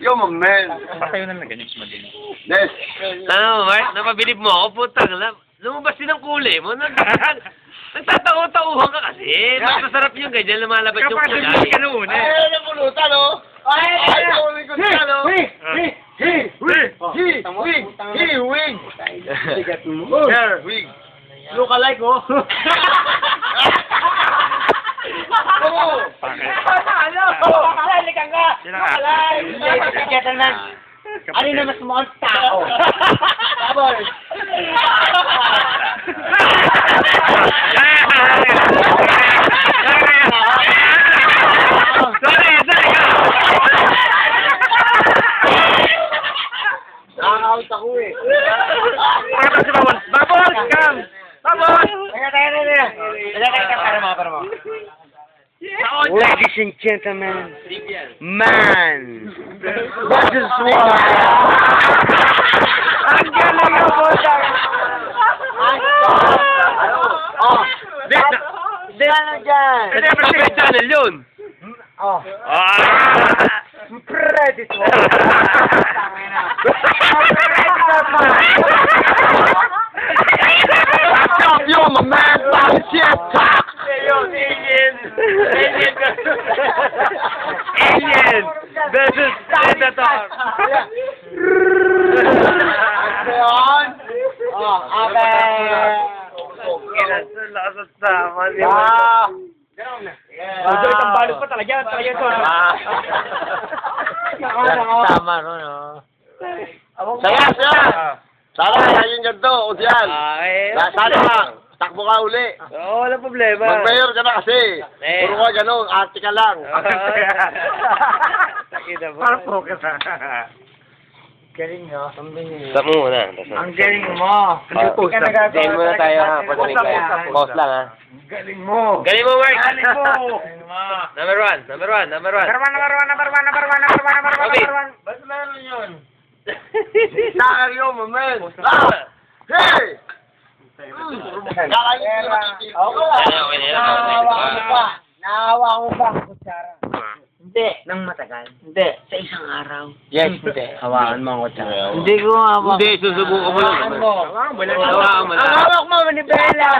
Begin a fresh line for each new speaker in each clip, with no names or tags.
you, my man.
Patayo na ganyan madilim.
Yes.
Ano, Mark? Napabilib mo ako, putang na. Lumabas din ang kulay mo. Nagtatao-tauhan ka kasi. Mas masarap yung ganyan, lumalabas yung kulay.
Kapag ka noon eh.
Ay, napulutan, oh. Ay, napulutan, oh. Wing. Here, wing.
Look alike, oh.
Oo.
Halikan ka! Ano na mas mukhang tao? Tapos!
Nakaka-out ako eh.
Tapos si Babon! Babon! Come! Babon! Para mo.
Ladies and gentlemen, man, that is why. Ang galing ang bosa. Ano dyan?
Sa channel yun.
Oh. Predator.
Yo, my man, shit, talk.
Alien versus Predator.
Ayan.
Lasas naman.
Itong balot pa talaga ito.
Tama, no?
Saya. Sana, yung ganito, o diyan.
Okay.
Sana, takbo ka uli.
Oo, wala problema.
Mag-mayor ka na kasi. Puro ka gano'n, arte ka lang.
Nakita mo.
Para focus ha. Galing no?
Stop mo muna.
Ang galing mo.
Diyan muna tayo ha. Pause lang ha.
Galing mo.
Galing mo, Mark.
Galing mo.
Number one.
Number one.
Ba't meron yun? Sakar yun, my man. Hey!
Naawa mo ba, kutsara? Hindi. Nang matagal? Hindi. Sa isang araw? Yes, hindi. Hawakan mo ang kutsara. Hindi ko hawak.
Hindi, susubukan mo lang.
Hawakan mo.
Hawakan mo lang.
Hawak mo, manibela.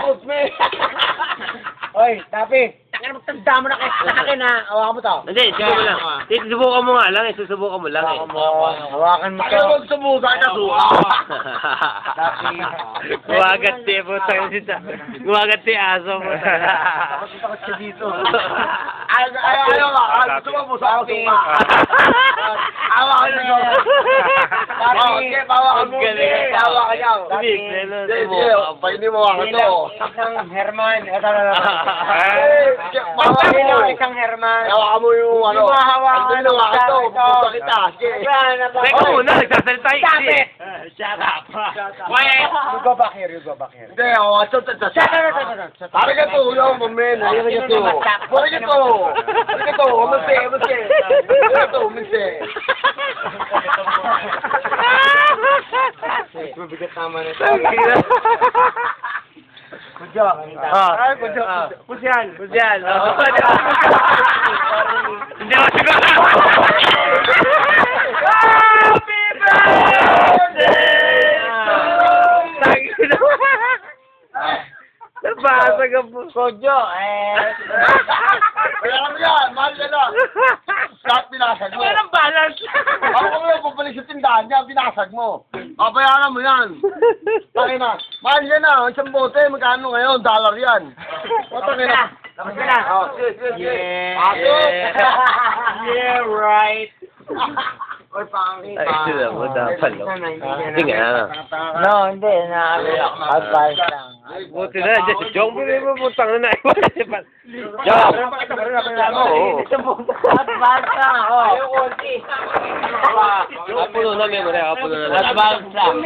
Oy, Tapi. Tangin mo, tanda mo na sa akin ha. Hawakan mo to.
Hindi, subukan mo lang. Susubukan mo nga lang eh. Susubukan mo lang eh.
Hawakan mo to.
Ayaw magsubukan ka, suka.
Guwagat si Guwagat si aso mo.
Takot siya dito.
Ayaw nga. Gusto mo busa ako, suka. Hawakan mo. Okay, bawakan mo. Hawakan niya. Sige, painin mo ako to.
Isang Herman. Isang Herman.
Hawakan mo yung ano. Ang hawakan to. Busa kita.
Teka muna, nagsasalita yung kasi.
Shut up.
Wait.
You go back here.
Hindi, shut up. Para ka to, yung mamen. Para ka to. Umise.
Mabigat naman ito.
Kudyo.
Ay, kudyo.
Pusyal. Hindi ako siguro. Happy birthday! Nabasag ang
Kudyo,
Kaya mo yan, mahal ka lang. Lahat binasag mo.
Walang balance.
Ako kung yung pupalik sa tindahan niya, binasag mo. Papayaran mo yan. Tayo na. Mahal yan na. Isang bote, magkano ngayon? $1 yan. Tapos na.
Yeah, right.
Oy, pangit.
Ay, sila mo, dapat lang. Hindi nga.
No, hindi. Advice lang.
Buti na, just joke mo rin mo, putang na naiwan. Joke!
Advice lang,
Kapuno na memory, kapuno na.
Advice lang.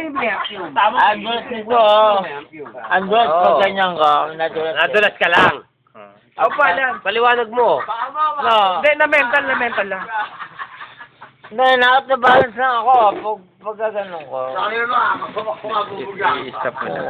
Advice nito, Advice pag ganyan ka,
Nadulas ka lang.
Ako pa lang.
Paliwanag mo.
No.
Hindi, na mental lang.
Hindi, balance lang ako. Pag ganun ko.
Sa akin na, magbubugang.
Stop mo na.